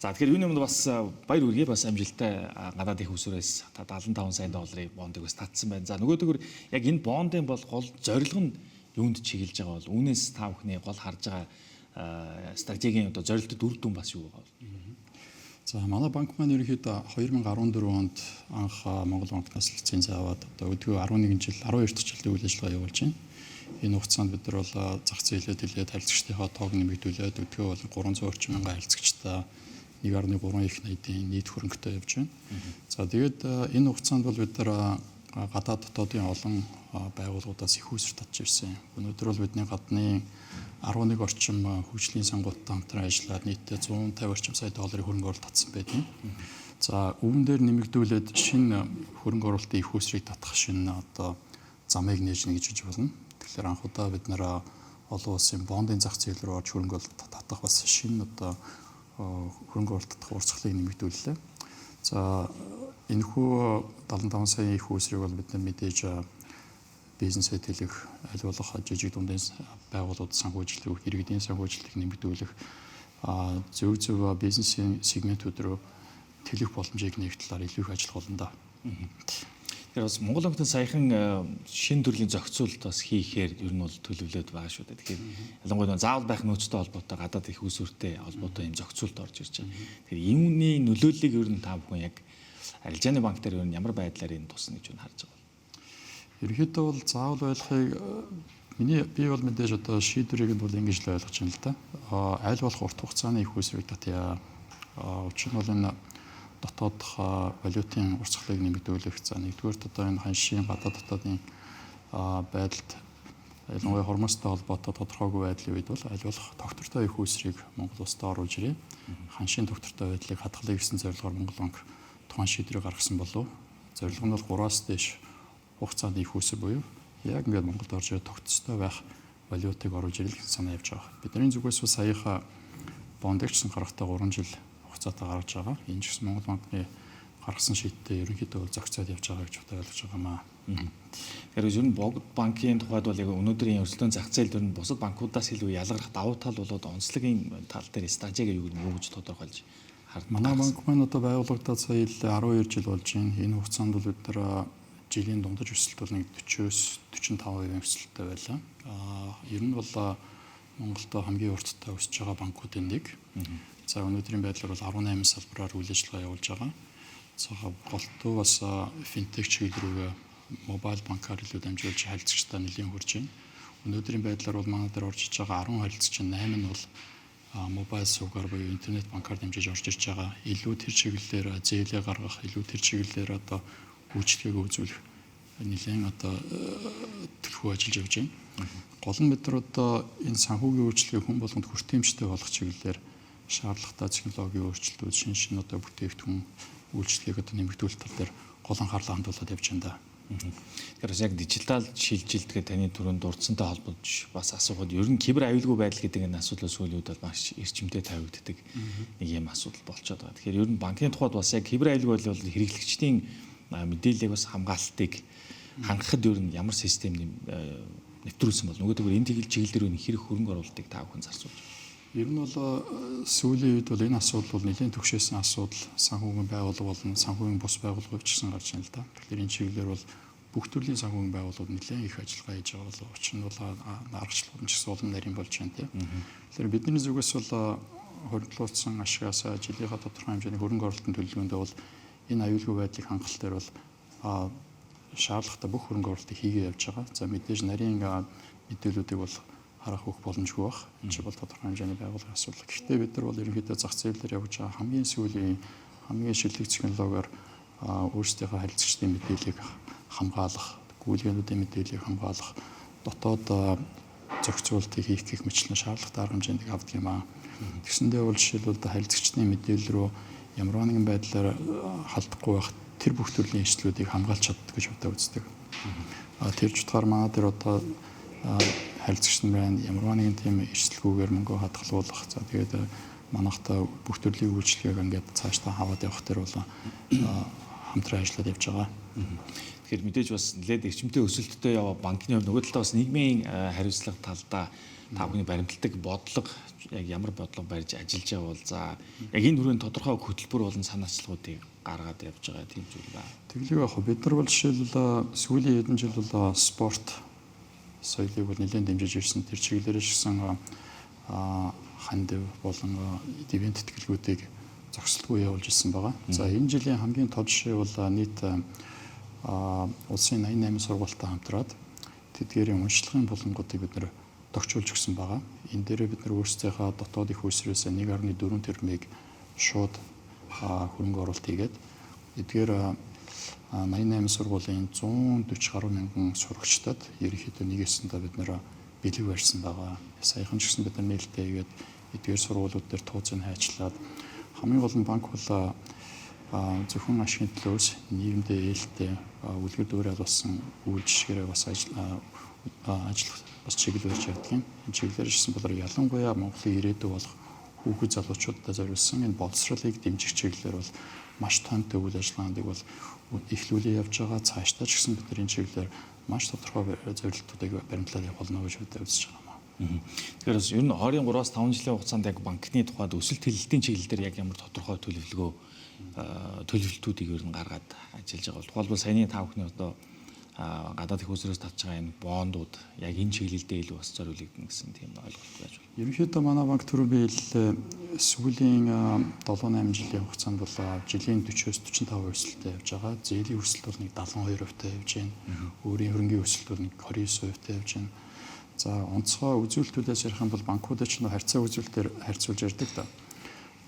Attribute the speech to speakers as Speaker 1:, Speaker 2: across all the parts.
Speaker 1: За тэгэхээр юуны өмнө бас баяр хүргэе бас амжилттай гадаад их усрээс 75 сая долларын бондыг бас татсан байна. За нөгөөдөөр яг энэ бондын бол гол зорилго нь юунд чиглэж байгаа бол үүнээс та бүхний гол харж байгаа стратегийн одоо зорилттой дүр дүн бас юу байгаа вэ?
Speaker 2: За манай банк маань ерөнхийдөө 2014 онд анх Монгол банкнаас лиценз аваад одоо өдгөө 11 жил 12 дахь жилийн үйл ажиллагаа явуулж байна. Энэ хугацаанд бид нар бол зах зээлээ дэлгээд харилцагчдынхаа тоог нэмэгдүүлээд өдгөө бол 300 орчим мянган харилцагчтай 1.3 их найдын нийт хөрөнгөтэй явж байна. За тэгээд энэ хугацаанд бол бид нар гадаад дотоодын олон байгууллагуудаас их уср татж ирсэн. Өнөөдөр бол бидний гадны 11 орчим хөгжлийн сангуудтай хамтран ажиллаад нийтдээ 150 орчим сая долларын хөрөнгө оруулалт татсан байдаг. За үүн дээр нэмэгдүүлээд шинэ хөрөнгө оруулалтын их усрыг татах шинэ одоо замыг нээж нэгж болно. Тэгэхээр анх удаа бид нэр олон улсын бондын зах зээл рүү орж хөрөнгө оруулалт татах бас шинэ одоо хөрөнгө оруулалт татах урсгалыг нэмэгдүүллээ. За энэхүү 75 сая их усрыг бол бид нар мэдээж бизнесэд хэлэх аль болох жижиг дундын байгууллагууд санхүүжилт, иргэдийн санхүүжилтийг нэмэгдүүлэх зөв бизнесийн сегментүүд рүү тэлэх боломжийг нээх талаар илүү их ажиллах болно да.
Speaker 1: Тэгэхээр бас Монгол банкны саяхан шинэ төрлийн зохицуулалт бас хийхээр ер нь бол төлөвлөд байгаа шүү дээ. Тэгэхээр ялангуяа заавал байх нөөцтэй холбоотой гадаад их усүртэй холбоотой юм зохицуулалт орж ирж байна. Тэгэхээр юуны нөлөөллийг ер нь та бүхэн яг арилжааны банк дээр ер нь ямар байдлаар энэ тусна гэж харж байгаа.
Speaker 2: Ерөнхийдөө бол заавал ойлгохыг би бол мэдээж одоо шийдвэрийг бол ингэж л ойлгож байна л да. Аль болох урт хугацааны их усрыг татъя. Учир нь бол энэ дотоодох валютын урсгалыг нэмэгдүүлэх. За нэгдүгээрт одоо энэ ханшийн гадаад дотоодын байдалд ялангуяа хормостой холбоотой тодорхойгүй байдлын үед бол аль болох тогтвортой их усрыг Монгол улсад оруулж ирээ. Ханшийн тогтвортой байдлыг хадгалах гэсэн зорилгоор Монгол банк тухайн шийдвэрийг гаргасан болов. Зорилго нь бол 3-аас дээш хугацааны их уср буюу яг ингээд Монголд орж ирээд тогтцтой байх валютыг оруулж ирэх санаа явж байгаа. Бидний зүгээс бас саяхан бондыг ч гаргахтаа 3 жил хугацаатай гаргаж байгаа. Энэ ч гэсэн Монгол банкны гаргасан шийдтээ ерөнхийдөө бол зохицоод явж байгаа гэж ойлгож байгаа маа.
Speaker 1: Тэгэхээр ер нь Монгол банкын тухайд бол яг өнөөдрийн өрсөлдөөн зах зээл дөрн бусад банкудаас илүү ялгарх давуу тал болоод онцлогийн тал дээр стратеги юу гэж тодорхойлж харна.
Speaker 2: Манай банк маань одоо байгуулагдаад сая 12 жил болж байна. Энэ хугацаанд бол бид нар жилийн дундаж өсөлт бол нэг 40-с 45% өсөлттэй байлаа. Ер нь бол Монголд хамгийн урттай өсөж байгаа банкуудын нэг. За өнөөдрийн байдлаар бол 18 салбараар үйл ажиллагаа явуулж байгаа. За голтуу бас финтех чиглэл рүүгээ мобайл банкар илүү дамжуулж харилцагчдаа нэлээд хурж байна. Өнөөдрийн байдлаар бол манай дээр орж иж байгаа 10 харилцагч 8 нь бол мобайл сувгаар буюу интернет банкар дамжиж орж ирж байгаа. Илүү тэр чиглэлээр зээлээ гаргах, илүү тэр чиглэлээр одоо үйлчлэгийг үзүүлэх нэлээд одоо төлхөө ажиллаж явж байна. Гол нь бид нар одоо энэ санхүүгийн үйлчлэгийг хүн болгонд хүртээмжтэй болгох чиглэлээр шаардлагатай технологийн өөрчлөлтүүд, шинэ одоо бүтээгдэхүүн үйлчлэгийг одоо нэмэгдүүлэх тал дээр гол анхаарлаа хандуулад явж байна да.
Speaker 1: Тэгэхээр яг дижитал шилжилтгээ таны түрүүнд дурдсантай холбож бас асуухад ер нь кибер аюулгүй байдал гэдэг энэ асуудал сүүлийн үед бол маш эрчимтэй тавигддаг нэг юм асуудал болчиход байгаа. Тэгэхээр ер нь банкны тухайд бас яг кибер аюулгүй байдал бол хэрэглэгчдийн мэдээллийг бас хамгаалтыг хангахад ер нь ямар систем нэвтрүүлсэн бол нөгөөдөөр энэ чиглэл дээр хэрэг хөрөнгө оруулалтыг та бүхэн зарцуулж байна.
Speaker 2: Ер нь бол сүүлийн үед бол энэ асуудал бол нэлээд төгшөөсөн асуудал санхүүгийн байгууллага болон санхүүгийн бус байгууллагууд ч гэсэн гарч байна л да. Тэгэхээр энэ чиглэлээр бол бүх төрлийн санхүүгийн байгууллагууд нэлээд их ажиллагаа хийж байгаа бол учир нь бол аргачлалууд ч гэсэн улам нарийн болж байна тийм. Тэгэхээр бидний зүгээс бол хоригдлуулсан ашигаас жилийнхаа тодорхой хэмжээний хөрөнгө оруулалтын төлөвлөгөөндөө бол энэ аюулгүй байдлыг хангах дээр бол шаардлагатай бүх хөрөнгө оруулалтыг хийгээ явж байгаа. За мэдээж нарийн мэдээллүүдийг бол харах бүх боломжгүй баг. Энэ ч бол тодорхой хэмжээний байгууллагын асуудал. Гэхдээ бид нар бол ерөнхийдөө зах зээлээр явж байгаа хамгийн сүүлийн хамгийн шилдэг технологиор өөрсдийнхөө харилцагчдын мэдээллийг хамгаалах, гүйлгээнүүдийн мэдээллийг хамгаалах, дотоод зохицуулалтыг хийх гэх мэтлэн шаардлагатай арга хэмжээнд авдаг юм аа. Тэгсэндээ бол жишээлбэл харилцагчдын мэдээлэл рүү ямар нэгэн байдлаар халдахгүй байх тэр бүх төрлийн эрсдлүүдийг хамгаалж чаддаг гэж бодож үздэг. Тэр ч утгаар манай дээр одоо харилцагч нар ямар нэгэн тийм эрсдэлгүйгээр мөнгө хадгалуулах. За тэгээд манайхтай бүх төрлийн үйлчлэгийг ингээд цаашдаа хаваад явах тэр бол хамтран ажиллаад явж байгаа.
Speaker 1: Тэгэхээр мэдээж бас нэлээд эрчимтэй өсөлттэй яваа банкны хувьд нөгөө талаа бас нийгмийн хариуцлага талдаа та бүхний баримтлагдаг бодлого яг ямар бодлого барьж ажиллаж байгаа бол за яг энэ хүрээнд тодорхой хөтөлбөр болон санаачлагуудыг гаргаад явж байгаа тийм зүйл байна.
Speaker 2: Тэглэг яг бид нар бол жишээлбэл сүүлийн хэдэн жил бол спорт соёлыг бол нэлээд дэмжиж ирсэн. Тэр чиглэлээр шигсэн ханд болон ивент тэтгэлгүүдийг зохицолгүй явуулж ирсэн байгаа. За энэ жилийн хамгийн тод жишээ бол нийт улсын 88 сургуультай хамтраад тэдгээрийн уншлагын булангуудыг бид нэр тогтчулж өгсөн байгаа. Энэ дээрээ бид нар өөрсдийнхөө дотоод их хүйсрээс 1.4 тэрбумыг шууд хөрөнгө оруулалт хийгээд эдгээр 88 сургуулийн 140 гаруй мянган сурагчдад ерөнхийдөө нэгэсэндээ бид нэр бэлэг барьсан байгаа. Саяхан ч гэсэн бид нар нээлттэй хийгээд эдгээр сургуулиуд дээр тууцыг хайчлаад хамгийн гол нь банк бол зөвхөн ашигын төлөөс нийгэмдээ ээлтэй үлгэр дуурайл болсон үйл жишгээрээ бас ажиллах бас чиглүүлж яддаг юм. Энэ чиглэлээр жисэн бол ялангуяа Монголын ирээдүй болох хүүхэд залуучуудад зориулсан энэ боловсролыг дэмжих чиглэлээр бол маш тонтой үйл ажиллагааныг бол эхлүүлээ явж байгаа. Цаашдаа ч гэсэн бид нар энэ чиглэлээр маш тодорхой зорилтуудыг баримтлаад явах болно гэж бид үзэж байгаа.
Speaker 1: Тэгэхээр бас ер нь 23-аас 5 жилийн хугацаанд яг банкны тухайд өсөлт хэлэлтийн чиглэл дээр яг ямар тодорхой төлөвлөлтүүдийг ер нь гаргаад ажиллаж байгаа бол тухайлбал саяны та бүхний одоо гадаад их усрээс татж байгаа энэ бондууд яг энэ чиглэлдээ илүү бас зориулагдана гэсэн тийм ойлголт байж байна.
Speaker 2: Ерөнхийдөө манай банк түрүү би сүүлийн 7-8 жилийн хугацаанд бол жилийн 40-оос 45% өсөлттэй явж байгаа. Зээлийн өсөлт бол нэг 72%-тай явж байна. Өөрийн хөрөнгийн өсөлт бол нэг 29%-тай явж байна. За онцгой үзүүлэлтүүдээс ярих юм бол банкудад ч харьцаа үзүүлэлтээр харьцуулж ярьдаг та.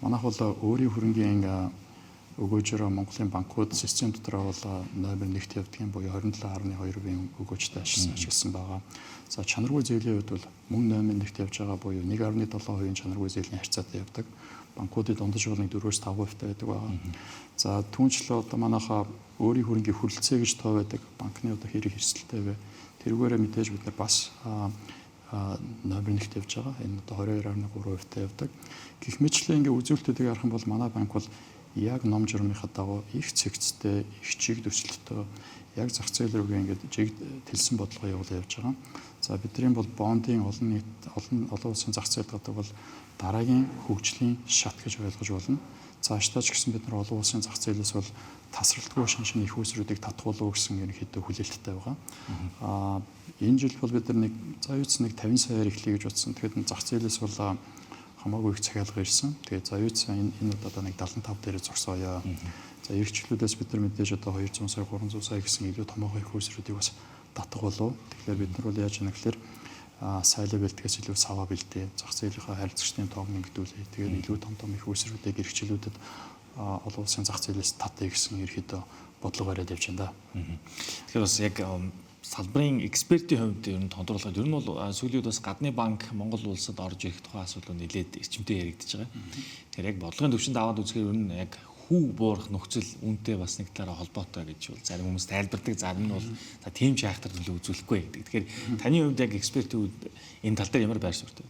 Speaker 2: Манайх бол өөрийн хөрөнгийн өгөөжөөр Монголын банкуд систем дотор бол номер 1-т явдаг юм буюу 27.2% өгөөжтэй ашигласан байгаа. За чанаргүй зээлийн хувьд бол мөн номер 1-т явж байгаа буюу 1.7% чанаргүй зээлийн харьцаатай явдаг. Банкуудын дундаж бол 4-4-5% байдаг байгаа. За түүнчлээ одоо манайхаа өөрийн хөрөнгийн хүрэлцээ гэж тоо байдаг. Банкны одоо хэрэг хэрэгсэлтэй вэ? Тэрүүгээрээ мэдээж бид нар бас номер 1-т явж байгаа. Энэ одоо 22.3%-тай явдаг. Гэх мэтлээ ингээ үзүүлэлтүүдийг харах юм бол манай банк бол яг ном журмынхаа дагуу их цэгцтэй, их чиг төсөлтөй яг зах зээл рүүгээ ингээд жиг тэлсэн бодлого явуулж явж байгаа. За бидний бол бондын олон улсын зах зээл гэдэг бол дараагийн хөгжлийн шат гэж ойлгож болно. Цаашдаа ч гэсэн бид нар олон улсын зах зээлээс бол тасралтгүй шинэ их усруудыг татгуулуу гэсэн ерөнхийдөө хүлээлттэй байгаа. Энэ жил бол бид нар нэг заюуц нэг 50 саяар эхлэе гэж бодсон. Тэгэхээр зах зээлээс бол хамаагүй их захиалга ирсэн. Тэгээд заюуц энэ удаа нэг 75 дээр зогсооё. За эрхчлүүдээс бид нар мэдээж одоо 200 сая 300 сая гэсэн илүү томоохон их усруудыг бас татгуулуу. Тэгэхээр бид нар бол яаж яана гэхээр сайлаа бэлтгэс илүү саваа бэлдээ. Зах зээлийнхаа харилцагчдын тоог нэмэгдүүлээ. Тэгээд илүү том их усруудыг эрхчлүүдэд олон улсын зах зээлээс татъя гэсэн ерөөдөө бодлого бариад явж байна да.
Speaker 1: Тэгэхээр бас яг салбарын экспертийн хувьд ер нь тодорхойлоход ер нь бол сүүлийн үед бас гадны банк Монгол улсад орж ирэх тухай асуудал нэлээд эрчимтэй яригдж байгаа. Тэгэхээр яг бодлогын төвшөнд аваад үзэхээр ер нь яг хүү буурах нөхцөл үнэтэй бас нэг талаараа холбоотой гэж бол зарим хүмүүс тайлбардаг, зарим нь бол за тийм ч хайхтар төлөө үзүүлэхгүй гэдэг. Тэгэхээр таны хувьд яг экспертийн хувьд энэ тал дээр ямар байр суурьтай?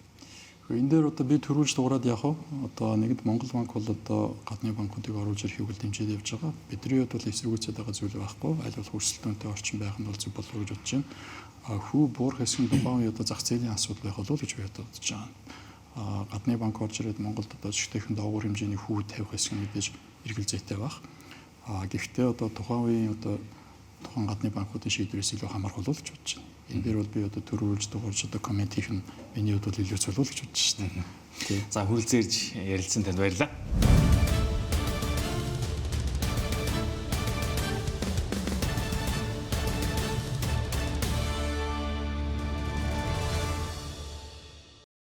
Speaker 2: Энэ дээр одоо би төрүүлж дуурайд явах уу? Одоо нэгд Монгол банк бол одоо гадны банкуудыг оруулж ирэхийг үл дэмжиж явж байгаа. Бидний хувьд бол эсэргүүцээд байгаа зүйл байхгүй. Аль болох өрсөлдөөнтэй орчин байх нь бол зөв болов уу гэж бодож байна. Хүү буурах хэсгийн тухайн үед одоо зах зээлийн асуудал байх болов уу гэж би бодож байгаа. Гадны банк орж ирээд Монголд одоо жишээхэн доогуур хэмжээний хүү тавих хэсэг мэдээж эргэл зүйтэй байх. Гэхдээ одоо тухайн үеийн одоо тухайн гадны банкуудын шийдвэрээс илүү хамаарх болов уу гэж бодож байна. Энэ дээр бол би одоо төрүүлж дуурж одоо коммент хийх нь миний хувьд бол илүү зөв л гэж бодож байна.
Speaker 1: За хүрэлцээрж ярилцсан танд баярлалаа.